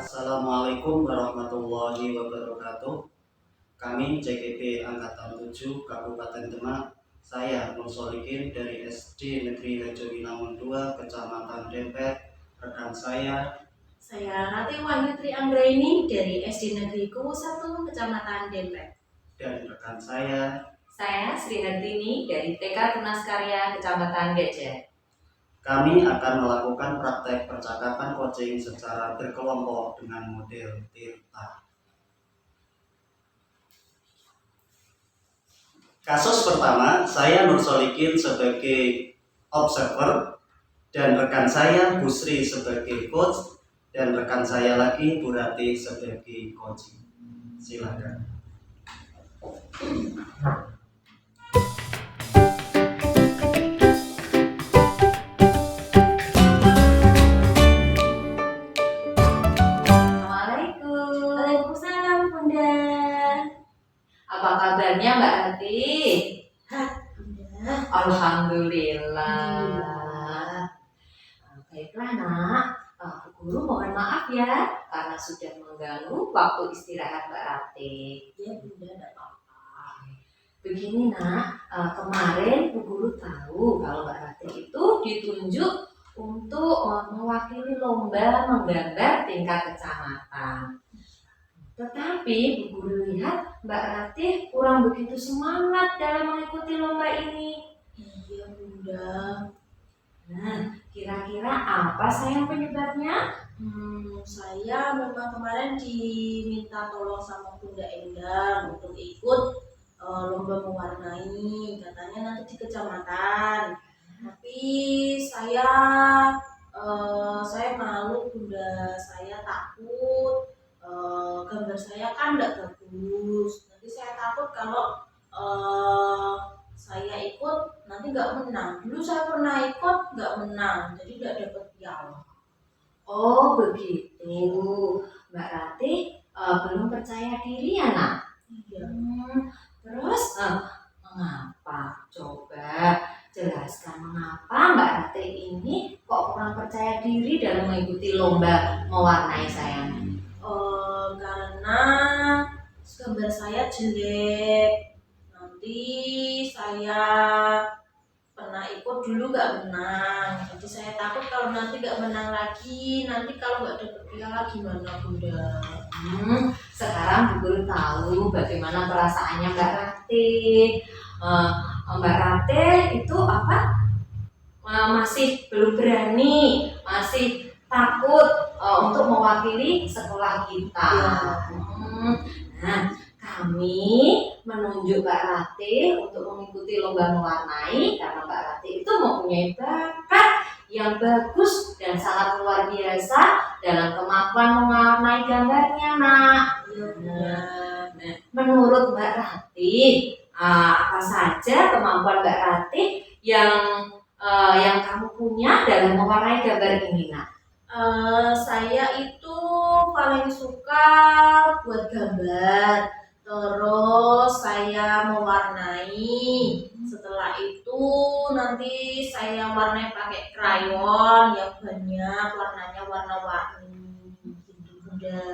Assalamualaikum warahmatullahi wabarakatuh. Kami JGP Angkatan 7 Kabupaten Demak. Saya Nur Solikin dari SD Negeri Rejo Winangun 2 Kecamatan Dempet. Rekan saya Rati Wahyutri Anggraini dari SD Negeri Kuwu 1 Kecamatan Dempet. Dan rekan saya Sri Hartini dari TK Tunas Karya Kecamatan Gejer. Kami akan melakukan praktek percakapan coaching secara berkelompok dengan model Tirta. Kasus pertama, saya Nur Solikin sebagai observer dan rekan saya Bu Sri sebagai coach dan rekan saya lagi Bu Rati sebagai coaching. Silakan. Waalaikumsalam Bunda. Apa kabarnya Mbak Rati? Bunda. Alhamdulillah. Baiklah nak, Bu Guru mohon maaf ya karena sudah mengganggu waktu istirahat Mbak Rati. Ya Bunda, tidak apa-apa. Begini nak, kemarin Bu Guru tahu kalau Mbak Rati itu ditunjuk untuk mewakili lomba menggambar tingkat kecamatan. Tetapi Bu Guru lihat Mbak Rati kurang begitu semangat dalam mengikuti lomba ini. Iya Bunda. Nah, kira-kira apa sayang penyebabnya? Saya memang kemarin diminta tolong sama Bunda Endang untuk ikut lomba mewarnai, katanya nanti di kecamatan. Tapi saya malu Bunda, saya takut gambar saya kan tidak bagus. Nanti saya takut kalau saya ikut nanti nggak menang. Dulu saya pernah ikut nggak menang, jadi nggak dapat piala. Oh begitu, Mbak Rati belum percaya diri ya nak? Iya. Terus mengapa? Coba jelaskan mengapa Mbak Rati ini kok kurang percaya diri dalam mengikuti lomba mewarnai sayang? Karena gambar saya jelek. Nanti saya pernah ikut dulu nggak menang, jadi saya takut kalau nanti nggak menang lagi, nanti kalau nggak dapet piala gimana Bunda? Sekarang Bu Guru tahu bagaimana perasaannya Mbak Rati. Mbak Rati itu masih belum berani, masih takut untuk mewakili sekolah kita. Nah, kami menunjuk Mbak Rati untuk mengikuti lomba mewarnai karena Mbak Rati itu mempunyai bakat yang bagus dan sangat luar biasa dalam kemampuan mewarnai gambarnya, nak. Nah, menurut Mbak Rati, apa saja kemampuan Mbak Rati yang kamu punya dalam mewarnai gambar ini, nak? Saya itu paling suka buat gambar, terus saya mewarnai. Setelah itu nanti nanti saya warnai pakai krayon yang banyak, warnanya warna-warni gitu Bunda.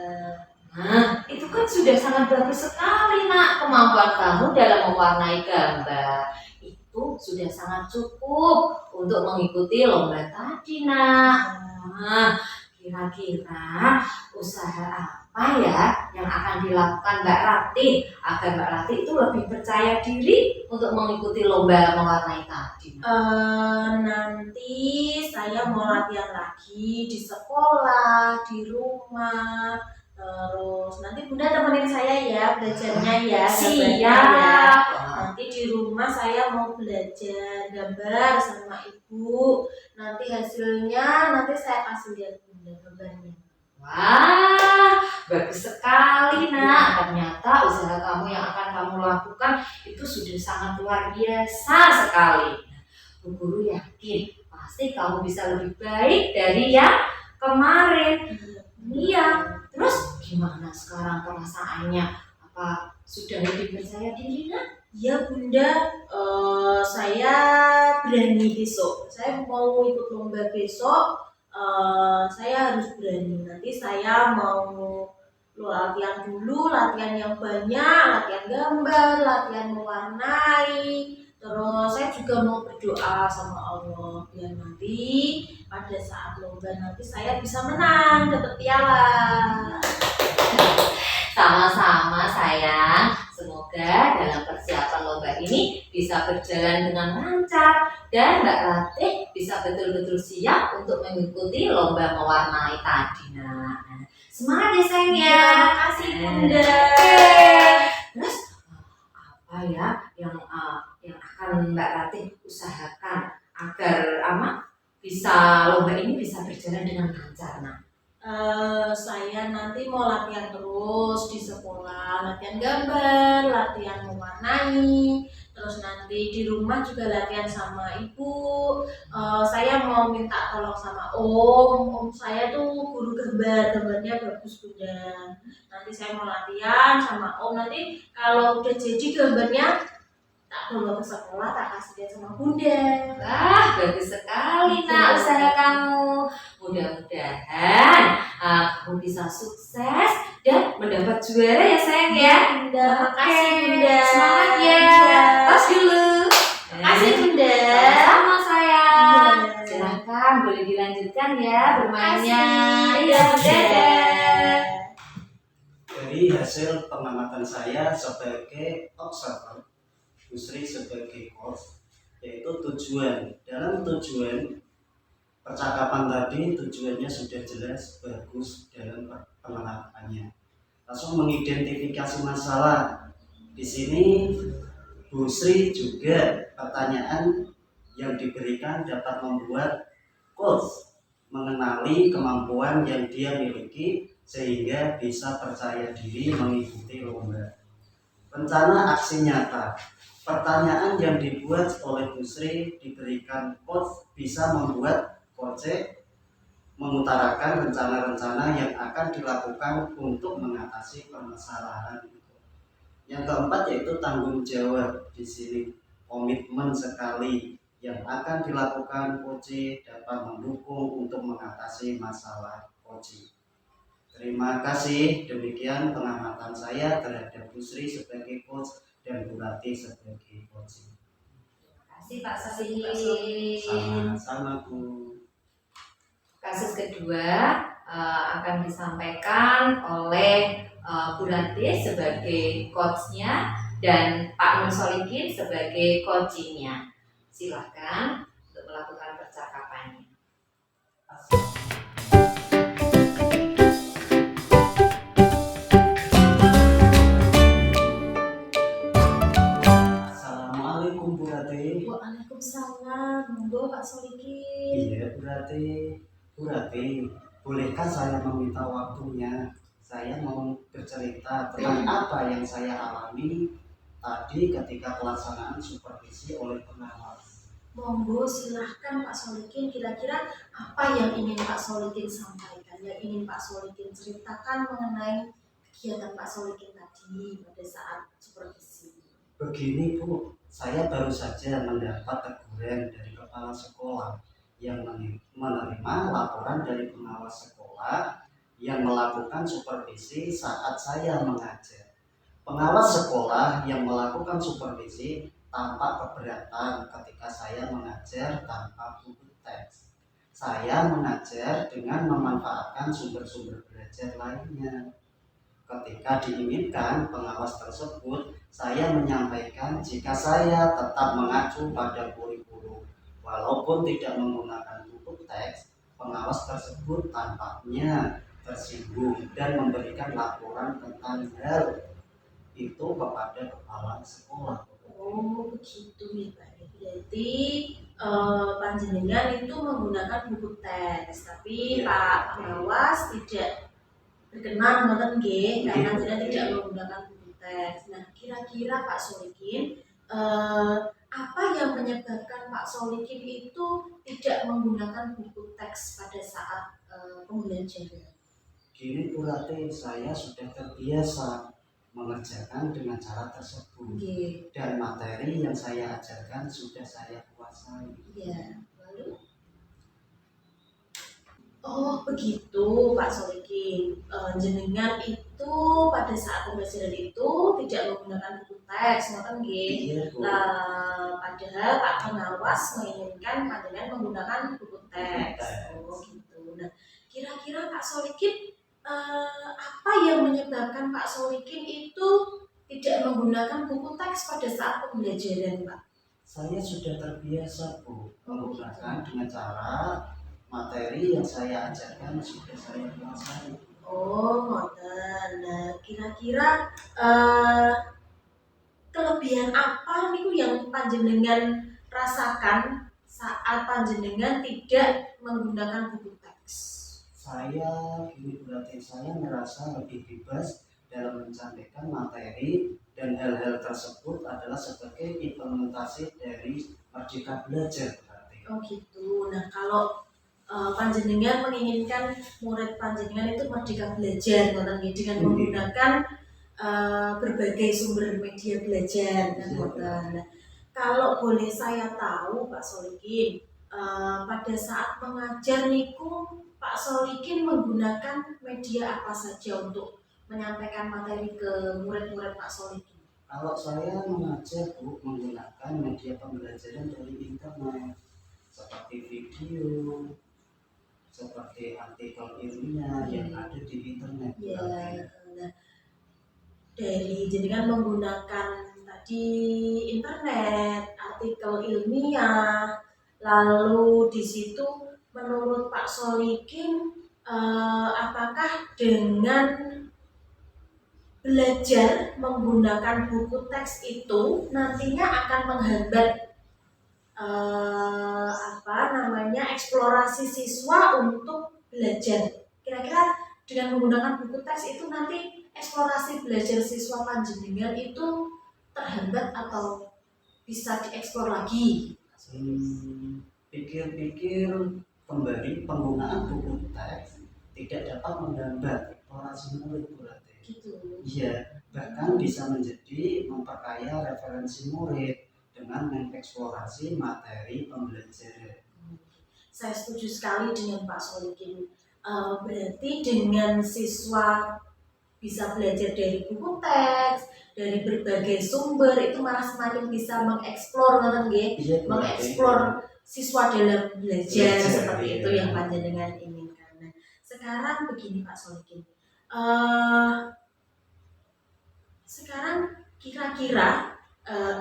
Nah, itu kan sudah sangat bagus sekali, Nak. Kemampuan kamu dalam mewarnai gambar itu sudah sangat cukup untuk mengikuti lomba tadi, Nak. Nah, kira-kira usaha apa ya yang akan dilakukan Mbak Ratih agar Mbak Ratih itu lebih percaya diri untuk mengikuti lomba mewarnai tadi, Nak? Nanti saya mau latihan lagi di sekolah, di rumah. Terus nanti Bunda temenin saya ya belajarnya ya. gambarnya ya. Siap. Nanti di rumah saya mau belajar gambar sama ibu. Nanti hasilnya nanti saya kasih lihat Bunda gambarnya. Wah, bagus sekali, Nak. Ternyata usaha kamu yang akan kamu lakukan itu sudah sangat luar biasa sekali. Bu Guru yakin pasti kamu bisa lebih baik dari yang kemarin. Iya. Terus gimana sekarang perasaannya? Apa sudah lebih percaya diri, Nak? Ya Bunda, saya berani besok. Saya mau ikut lomba besok. Saya harus berani. Nanti saya mau latihan dulu, latihan yang banyak, latihan gambar, latihan mewarnai. Terus saya juga mau berdoa sama Allah biar nanti pada saat lomba nanti saya bisa menang, dapat piala. Sama-sama sayang. Semoga dalam persiapan lomba ini bisa berjalan dengan lancar dan Mbak Ratih bisa betul-betul siap untuk mengikuti lomba mewarnai tadi, Nak. Semangat ya sayang ya. Terima kasih Bunda. Terus apa ya yang akan Mbak Ratih usahakan agar bisa lomba ini bisa berjalan dengan lancar, Nak? Saya nanti mau latihan terus di sekolah, latihan gambar, latihan mewarnai, terus nanti di rumah juga latihan sama ibu. Saya mau minta tolong sama om saya tuh guru gambarnya bagus Bunda. Nanti saya mau latihan sama om, nanti kalau udah jadi gambarnya tak bawa ke sekolah, tak kasih lihat sama Bunda. Wah, bagus sekali, Nak, usaha kamu. Mudah-mudahan kamu bisa sukses dan mendapat juara ya sayang ya. Bunda, makasih Bunda. Semangat ya. Tos dulu. Makasih Bunda. Sama sayang. Iya. Silahkan boleh dilanjutkan ya bermainnya. Iya, Dadah. Dari hasil pengamatan saya sebagai observer, Bu Sri sebagai coach, yaitu tujuan. Dalam tujuan percakapan tadi tujuannya sudah jelas, bagus dalam penerapannya. Langsung mengidentifikasi masalah. Di sini Bu Sri juga pertanyaan yang diberikan dapat membuat coach mengenali kemampuan yang dia miliki sehingga bisa percaya diri mengikuti lomba. Rencana aksi nyata. Pertanyaan yang dibuat oleh Bu Sri diberikan coach bisa membuat coach mengutarakan rencana-rencana yang akan dilakukan untuk mengatasi permasalahan itu. Yang keempat yaitu tanggung jawab. Di sini komitmen sekali yang akan dilakukan coach dapat mendukung untuk mengatasi masalah coach. Terima kasih, demikian pengamatan saya terhadap Bu Sri sebagai coach dan Bu Ratih sebagai coach. Terima kasih Pak Sasi. Sama-sama Bu. Kasus kedua akan disampaikan oleh Bu Ratih sebagai coachnya dan Pak Nun Solikin sebagai coachingnya. Silahkan untuk melakukan percakapannya. Assalamualaikum Bu Ratih. Waalaikumsalam, monggo Pak Solikin. Iya Bu Ratih. Bu Ratih, bolehkah saya meminta waktunya? Saya mau bercerita tentang apa yang saya alami tadi ketika pelaksanaan supervisi oleh pengawas. Monggo silahkan Pak Solikin, kira-kira apa yang ingin Pak Solikin sampaikan, yang ingin Pak Solikin ceritakan mengenai kegiatan Pak Solikin tadi pada saat supervisi. Begini Bu, saya baru saja mendapat teguran dari kepala sekolah yang menerima laporan dari pengawas sekolah yang melakukan supervisi saat saya mengajar. Pengawas sekolah yang melakukan supervisi tampak keberatan ketika saya mengajar tanpa buku teks. Saya mengajar dengan memanfaatkan sumber-sumber belajar lainnya. Ketika diinginkan pengawas tersebut, saya menyampaikan jika saya tetap mengacu pada kurikulum. Walaupun tidak menggunakan buku teks, pengawas tersebut tampaknya tersinggung dan memberikan laporan tentang hal itu kepada kepala sekolah. Oh begitu ya Pak. Berarti panjenengan itu menggunakan buku teks, tapi Iya. Pak pengawas tidak berkenan ngoten nggih, Iya. karena panjenengan tidak menggunakan buku teks. Nah, kira-kira Pak Solikin apa yang menyebabkan Pak Solikin itu tidak menggunakan buku teks pada saat pembelajaran? Gini Bu Ratih, saya sudah terbiasa mengerjakan dengan cara tersebut. Nggih. Dan materi yang saya ajarkan sudah saya kuasai. Iya. Lalu oh begitu Pak Solikin. Jenengan itu pada saat pembelajaran itu tidak menggunakan buku teks, ngoten nggih. Iya Bu. Padahal Pak pengawas menginginkan panjenengan menggunakan buku teks. Oh gitu. Nah, kira-kira Pak Solikin apa yang menyebabkan Pak Solikin itu tidak menggunakan buku teks pada saat pembelajaran, Pak? Saya sudah terbiasa Bu menggunakan dengan cara materi yang saya ajarkan sudah saya kuasai. Oh, ngoten. Nah, kira-kira kelebihan apa nih yang panjenengan rasakan saat panjenengan tidak menggunakan buku teks? Saya berarti saya merasa lebih bebas dalam menyampaikan materi dan hal-hal tersebut adalah sebagai implementasi dari Merdeka Belajar berarti. Oh gitu. Nah, kalau panjenengan menginginkan murid panjenengan itu merdeka belajar dengan menggunakan berbagai sumber media belajar kan ngoten. Nah, kalau boleh saya tahu Pak Solikin, pada saat mengajar niku Pak Solikin menggunakan media apa saja untuk menyampaikan materi ke murid-murid Pak Solikin? Kalau saya mengajar Bu menggunakan media pembelajaran dari internet seperti video, seperti artikel ilmiah yang ada di internet. Ya, nah, dari jenengan menggunakan tadi internet, artikel ilmiah, lalu di situ menurut Pak Solikin apakah dengan belajar menggunakan buku teks itu nantinya akan menghambat eksplorasi siswa untuk belajar? Kira-kira dengan menggunakan buku teks itu nanti eksplorasi belajar siswa panjenengan itu terhambat atau bisa dieksplor lagi? Pikir-pikir kembali penggunaan buku teks tidak dapat menghambat eksplorasi murid berarti. Gitu. Iya, bahkan bisa menjadi memperkaya referensi murid dengan mengeksplorasi materi pembelajaran. Saya setuju sekali dengan Pak Solikin. Berarti dengan siswa bisa belajar dari buku teks, dari berbagai sumber, itu malah semakin bisa mengeksplor mengeksplor siswa dalam belajar seperti itu yang panjenengan inginkan. Nah, sekarang begini Pak Solikin. Sekarang kira-kira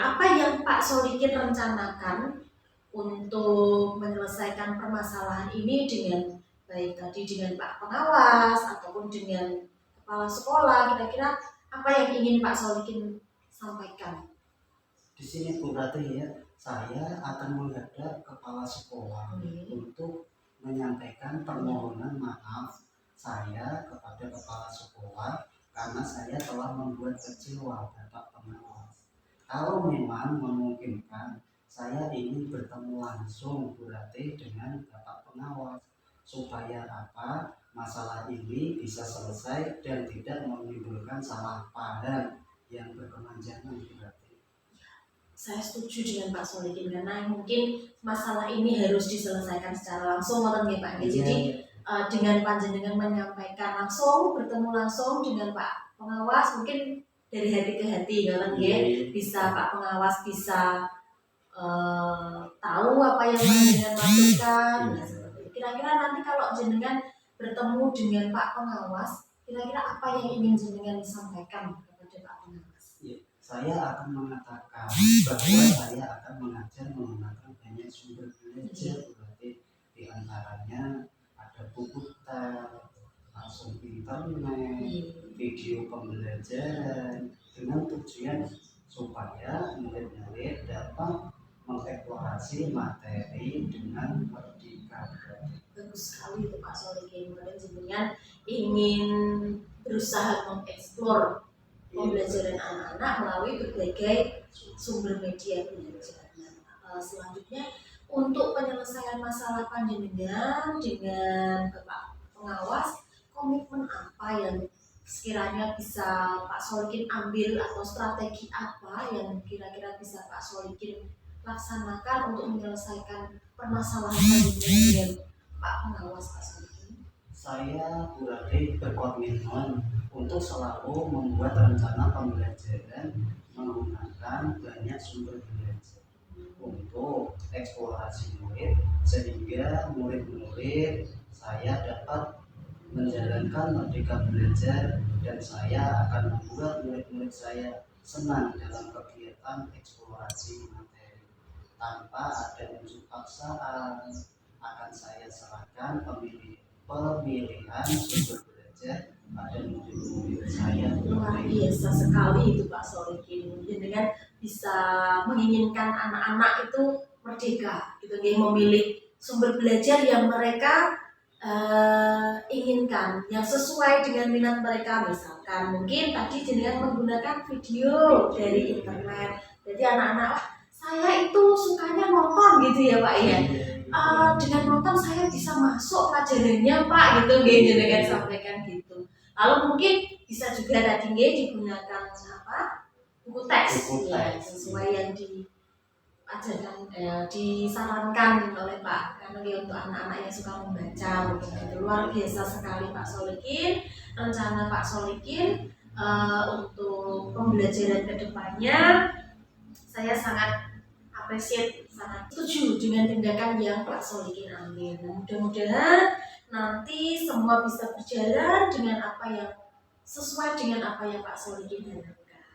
apa yang Pak Solikin rencanakan untuk menyelesaikan permasalahan ini dengan baik tadi dengan Pak pengawas ataupun dengan kepala sekolah, kira-kira apa yang ingin Pak Solikin sampaikan? Di sini Bu Ratih ya, saya akan menghadap kepala sekolah untuk menyampaikan permohonan maaf saya kepada kepala sekolah karena saya telah membuat kecewa Bapak pengawas. Kalau memang memungkinkan, saya ingin bertemu langsung Bu Ratih dengan Bapak pengawas supaya apa masalah ini bisa selesai dan tidak menimbulkan salah paham yang berkepanjangan Bu Ratih. saya setuju dengan Pak Solikin karena mungkin masalah ini harus diselesaikan secara langsung, nggih Pak. Jadi dengan panjenengan menyampaikan langsung, bertemu langsung dengan Pak Pengawas, mungkin dari hati ke hati, nggih. Bisa Pak Pengawas bisa tahu apa yang panjenengan maksudkan. Kira-kira nanti kalau jenengan bertemu dengan Pak Pengawas, kira-kira apa yang ingin jenengan sampaikan kepada Pak Pengawas? Saya akan mengatakan bahwa saya akan mengajar menggunakan banyak sumber belajar, berarti diantaranya ada buku tab, langsung internet, video pembelajaran, dengan tujuan supaya murid-murid dapat mengeksplorasi materi dengan merdeka. Bagus sekali itu Pak Solikin, jenengan ingin berusaha mengeksplor pembelajaran anak-anak melalui berbagai sumber media belajar. Selanjutnya untuk penyelesaian masalah panjenengan dengan Bapak Pengawas, komitmen apa yang sekiranya bisa Pak Solikin ambil atau strategi apa yang kira-kira bisa Pak Solikin laksanakan untuk menyelesaikan permasalahan panjenengan dengan Pak Pengawas Pak Solikin? Saya berarti berkomitmen untuk selalu membuat rencana pembelajaran menggunakan banyak sumber belajar untuk eksplorasi murid, sehingga murid-murid saya dapat menjalankan merdeka belajar, dan saya akan membuat murid-murid saya senang dalam kegiatan eksplorasi materi tanpa ada unsur paksaan. Akan saya serahkan pemilihan sumber belajar pada murid-murid saya. Luar biasa sekali itu Pak Solikin, dengan bisa menginginkan anak-anak itu merdeka, gitu, memilih sumber belajar yang mereka inginkan, yang sesuai dengan minat mereka. Misalkan mungkin tadi jenengan menggunakan video dari internet, jadi anak-anak saya itu sukanya nonton gitu ya Pak ya. Dengan nonton saya bisa masuk pelajarannya Pak, gitu jenengan sampaikan gitu. Lalu mungkin bisa juga tadi digunakan buku teks ya, sesuai yang diajarkan disarankan oleh Pak, karena untuk anak-anak yang suka membaca begitu. Luar biasa sekali Pak Solikin, rencana Pak Solikin untuk pembelajaran kedepannya. Saya sangat apresiasi, sangat setuju dengan tindakan yang Pak Solikin ambil. Mudah-mudahan nanti semua bisa berjalan dengan apa yang sesuai dengan apa yang Pak Solikin harapkan.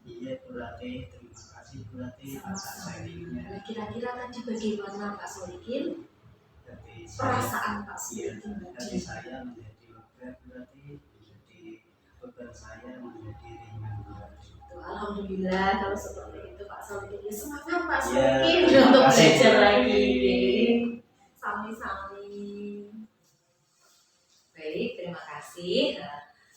Iya berarti, terima kasih berarti atas sharingnya. Kira-kira tadi bagaimana Pak Solikin? Perasaan Pak Solikin tadi saya menjadi lega, berarti menjadi beban saya menjadi ringan berarti. Alhamdulillah kalau seperti itu Pak Solikin. Semangat Pak Solikin untuk belajar lagi. Sami-sami. Baik, terima kasih.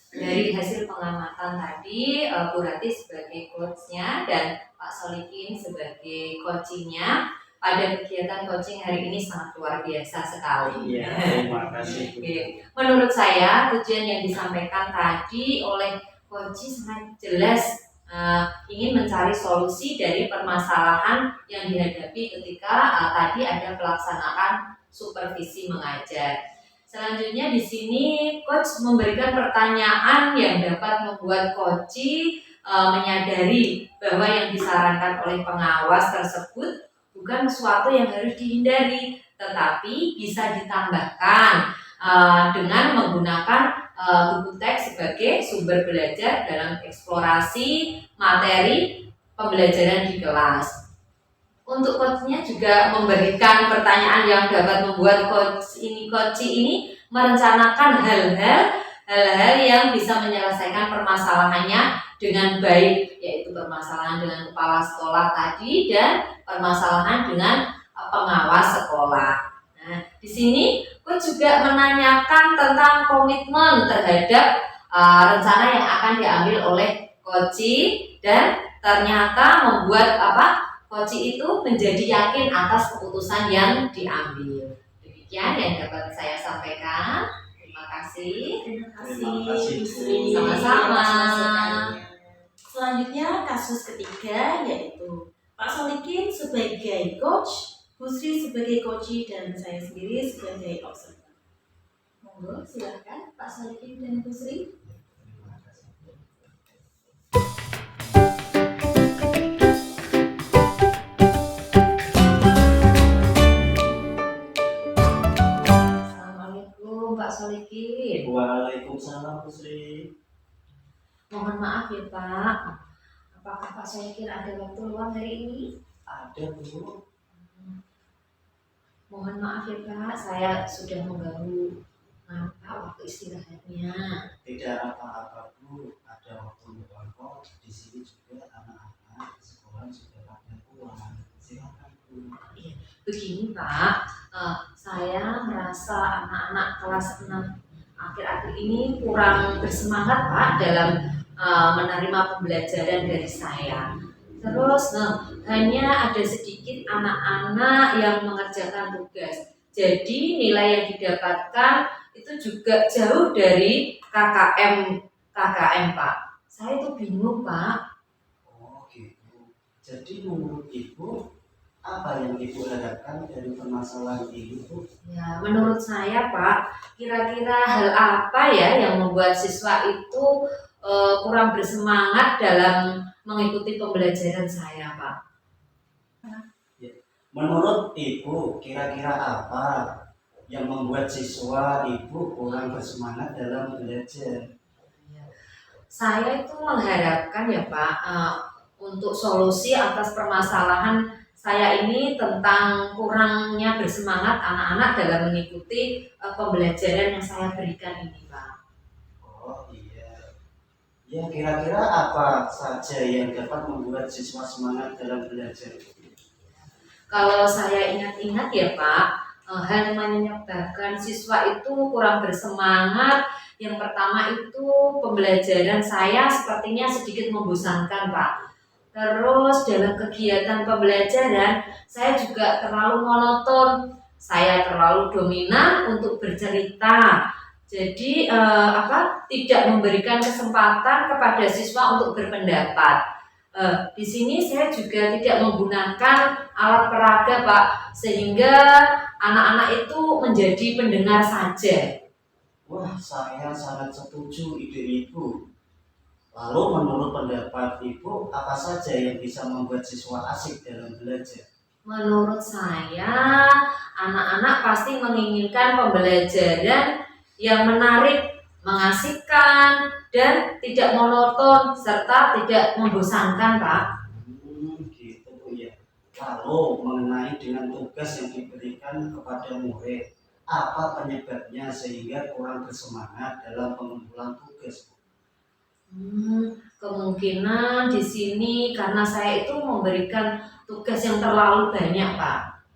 Dari hasil pengamatan tadi, Bu Rati sebagai coachnya dan Pak Solikin sebagai coachingnya, pada kegiatan coaching hari ini sangat luar biasa sekali. Iya, terima kasih. Menurut saya tujuan yang disampaikan tadi oleh coaching sangat jelas, ingin mencari solusi dari permasalahan yang dihadapi ketika tadi ada pelaksanaan supervisi mengajar. Selanjutnya di sini coach memberikan pertanyaan yang dapat membuat coach menyadari bahwa yang disarankan oleh pengawas tersebut bukan sesuatu yang harus dihindari, tetapi bisa ditambahkan dengan menggunakan buku teks sebagai sumber belajar dalam eksplorasi materi pembelajaran di kelas. Untuk coachnya juga memberikan pertanyaan yang dapat membuat coach ini merencanakan hal-hal yang bisa menyelesaikan permasalahannya dengan baik, yaitu permasalahan dengan kepala sekolah tadi dan permasalahan dengan pengawas sekolah. Nah, di sini coach juga menanyakan tentang komitmen terhadap rencana yang akan diambil oleh coach, dan ternyata membuat coach itu menjadi yakin atas keputusan yang diambil. Demikian yang dapat saya sampaikan. Terima kasih. Terima kasih. Sama-sama. Selanjutnya kasus ketiga yaitu Pak Solikin sebagai coach, Bu Sri sebagai coach, dan saya sendiri sebagai observer. Monggo, silahkan Pak Solikin dan Bu Sri. Terima kasih. Assalamualaikum Pak Solikin. Waalaikumsalam Bu Sri. Mohon maaf ya Pak. Apakah Pak Solikin ada waktu luang hari ini? Ada Bu. Mohon maaf ya Pak, saya sudah mengganggu Pak waktu istirahatnya. Tidak apa-apa Bu, ada waktu luang kok. Di sini juga anak-anak sekolah sudah pada pulang. Silakan Bu. Begini Pak, saya merasa anak-anak kelas 6 akhir-akhir ini kurang bersemangat Pak dalam menerima pembelajaran dari saya. Terus hanya ada sedikit anak-anak yang mengerjakan tugas. Jadi nilai yang didapatkan itu juga jauh dari KKM Pak. Saya itu bingung Pak. Oh gitu. Jadi menurut Ibu, apa yang Ibu harapkan dari permasalahan ini Bu? Ya, menurut saya Pak, kira-kira hal apa ya yang membuat siswa itu kurang bersemangat dalam mengikuti pembelajaran saya Pak? Menurut Ibu, kira-kira apa yang membuat siswa Ibu kurang bersemangat dalam belajar? Saya itu mengharapkan ya Pak, untuk solusi atas permasalahan saya ini tentang kurangnya bersemangat anak-anak dalam mengikuti pembelajaran yang saya berikan ini Pak. Oh iya. Ya kira-kira apa saja yang dapat membuat siswa semangat dalam belajar? Kalau saya ingat-ingat ya Pak, hal yang menyebabkan siswa itu kurang bersemangat, yang pertama itu pembelajaran saya sepertinya sedikit membosankan Pak. Terus dalam kegiatan pembelajaran saya juga terlalu monoton, saya terlalu dominan untuk bercerita. Jadi tidak memberikan kesempatan kepada siswa untuk berpendapat. Di sini saya juga tidak menggunakan alat peraga Pak, sehingga anak-anak itu menjadi pendengar saja. Wah, saya sangat setuju ide Ibu. Lalu menurut pendapat Ibu, apa saja yang bisa membuat siswa asik dalam belajar? Menurut saya, anak-anak pasti menginginkan pembelajaran yang menarik, mengasihkan, dan tidak monoton serta tidak membosankan Pak. Gitu Bu ya. Lalu mengenai dengan tugas yang diberikan kepada murid, apa penyebabnya sehingga kurang bersemangat dalam pengumpulan tugas? Kemungkinan di sini karena saya itu memberikan tugas yang terlalu banyak Pak.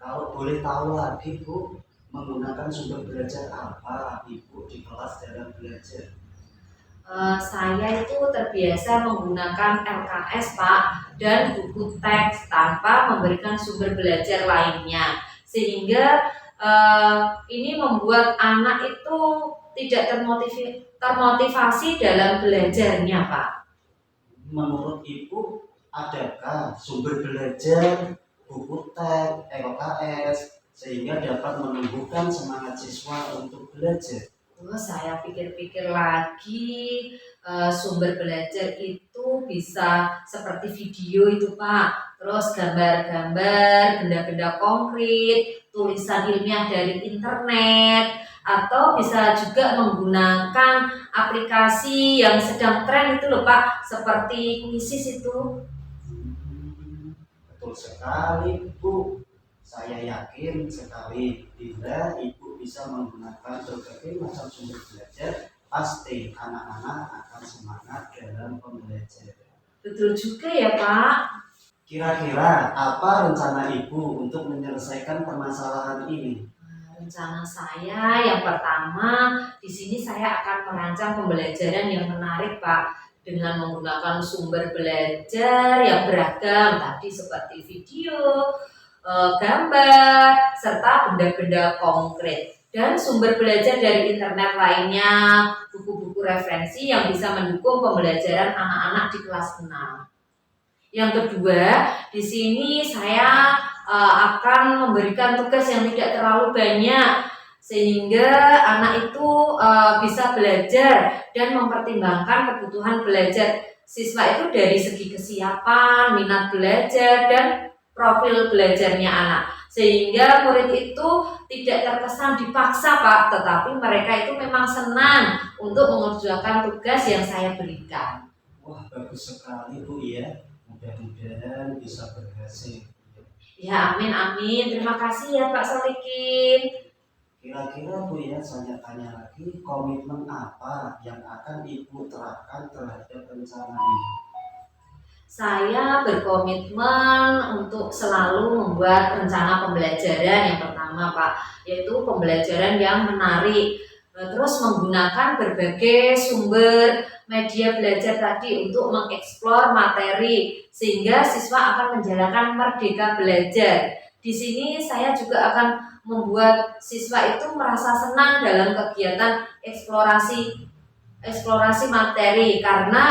Kalau boleh tahu lagi Bu, menggunakan sumber belajar apa Ibu di kelas dalam belajar? Saya itu terbiasa menggunakan LKS Pak dan buku teks tanpa memberikan sumber belajar lainnya, sehingga ini membuat anak itu tidak termotivasi dalam belajarnya Pak. Menurut Ibu, adakah sumber belajar buku teks, LKS sehingga dapat menumbuhkan semangat siswa untuk belajar? Saya pikir-pikir lagi, sumber belajar itu bisa seperti video itu Pak, terus gambar-gambar, benda-benda konkret, tulisan ilmiah dari internet, atau bisa juga menggunakan aplikasi yang sedang tren itu loh Pak, seperti Quizzes itu. Betul sekali Bu. Saya yakin sekali bila Ibu bisa menggunakan berbagai macam sumber belajar, pasti anak-anak akan semangat dalam pembelajaran. Betul juga ya Pak. Kira-kira apa rencana Ibu untuk menyelesaikan permasalahan ini? Rencana saya yang pertama, di sini saya akan merancang pembelajaran yang menarik Pak, dengan menggunakan sumber belajar yang beragam tadi seperti video, gambar, serta benda-benda konkret, dan sumber belajar dari internet lainnya, buku-buku referensi yang bisa mendukung pembelajaran anak-anak di kelas 6. Yang kedua, di sini saya akan memberikan tugas yang tidak terlalu banyak sehingga anak itu bisa belajar dan mempertimbangkan kebutuhan belajar siswa itu dari segi kesiapan, minat belajar, dan profil belajarnya anak. Sehingga murid itu tidak terkesan dipaksa Pak, tetapi mereka itu memang senang untuk mengerjakan tugas yang saya berikan. Wah, bagus sekali Bu ya. Mudah-mudahan bisa berhasil. Ya, amin amin. Terima kasih ya Pak Solikin. Kira-kira Bu ya, saya tanya lagi, komitmen apa yang akan Ibu terapkan terhadap rencana ini? Saya berkomitmen untuk selalu membuat rencana pembelajaran yang pertama Pak, yaitu pembelajaran yang menarik. Terus menggunakan berbagai sumber media belajar tadi untuk mengeksplor materi sehingga siswa akan menjalankan merdeka belajar. Di sini saya juga akan membuat siswa itu merasa senang dalam kegiatan eksplorasi materi karena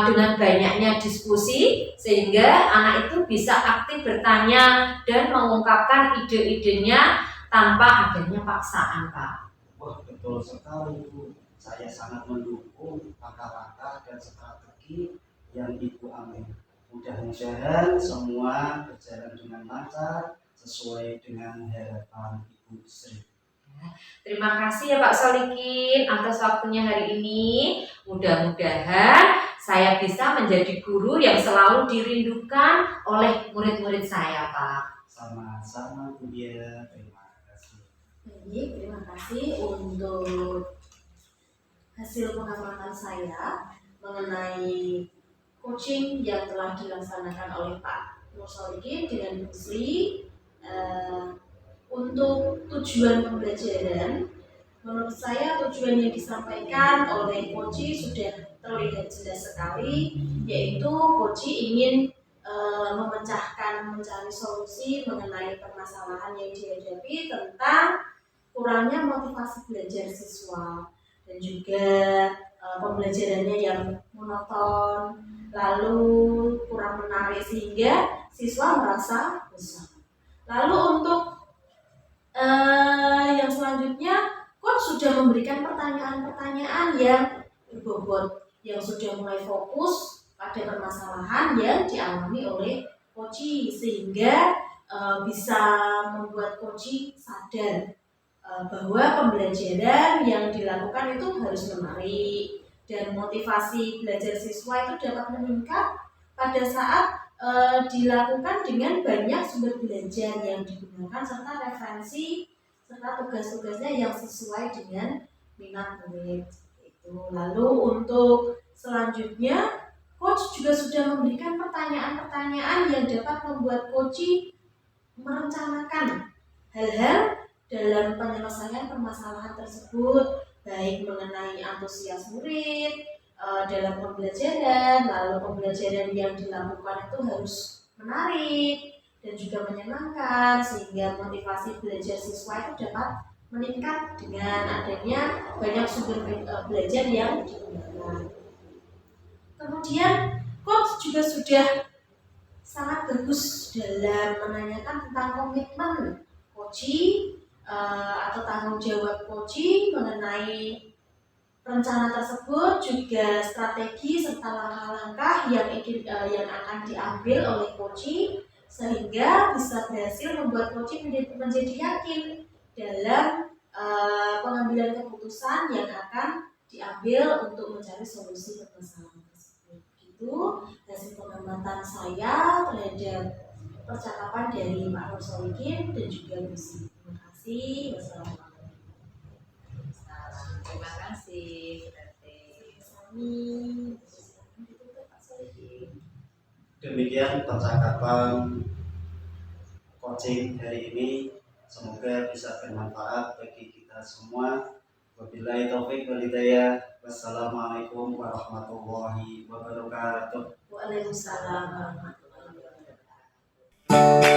dengan banyaknya diskusi sehingga anak itu bisa aktif bertanya dan mengungkapkan ide-idenya tanpa adanya paksaan Pak. Wah, betul sekali Bu. Saya sangat mendukung langkah-langkah dan strategi yang Ibu ambil. Mudah-mudahan semua berjalan dengan lancar sesuai dengan harapan Ibu Sri. Terima kasih ya Pak Solikin atas waktunya hari ini. Mudah-mudahan saya bisa menjadi guru yang selalu dirindukan oleh murid-murid saya Pak. Sama-sama Bu Dia, terima kasih. Baik, terima kasih untuk hasil pengamatan saya mengenai coaching yang telah dilaksanakan oleh Pak Nur Solikin dengan Bu Sri. Untuk tujuan pembelajaran, menurut saya tujuan yang disampaikan oleh Koji sudah terlihat jelas sekali, yaitu Koji ingin mencari solusi mengenai permasalahan yang dihadapi tentang kurangnya motivasi belajar siswa dan juga pembelajarannya yang monoton, lalu kurang menarik sehingga siswa merasa bosan. Lalu untuk yang selanjutnya, Coach sudah memberikan pertanyaan-pertanyaan yang berbobot, yang sudah mulai fokus pada permasalahan yang dialami oleh Coach, sehingga bisa membuat Coach sadar bahwa pembelajaran yang dilakukan itu harus menarik dan motivasi belajar siswa itu dapat meningkat pada saat dilakukan dengan banyak sumber belajar yang digunakan serta referensi serta tugas-tugasnya yang sesuai dengan minat murid. Lalu untuk selanjutnya, Coach juga sudah memberikan pertanyaan-pertanyaan yang dapat membuat Coach merencanakan hal-hal dalam penyelesaian permasalahan tersebut, baik mengenai antusias murid dalam pembelajaran, lalu pembelajaran yang dilakukan itu harus menarik dan juga menyenangkan sehingga motivasi belajar siswa itu dapat meningkat dengan adanya banyak sumber belajar yang digunakan. Kemudian Coach juga sudah sangat bagus dalam menanyakan tentang komitmen Coach atau tanggung jawab Coach mengenai rencana tersebut, juga strategi serta langkah-langkah yang akan diambil oleh Coach sehingga bisa berhasil membuat Coach menjadi yakin dalam pengambilan keputusan yang akan diambil untuk mencari solusi permasalahan tersebut. Itu hasil pengamatan saya terhadap percakapan dari Pak Nur Solikin dan juga Bu Sri. Terima kasih. Wassalamualaikum. Terima kasih. Demikian percakapan coaching hari ini, semoga bisa bermanfaat bagi kita semua. Wabillahi taufik wal hidayah. Wassalamualaikum warahmatullahi wabarakatuh. Waalaikumsalam warahmatullahi wabarakatuh.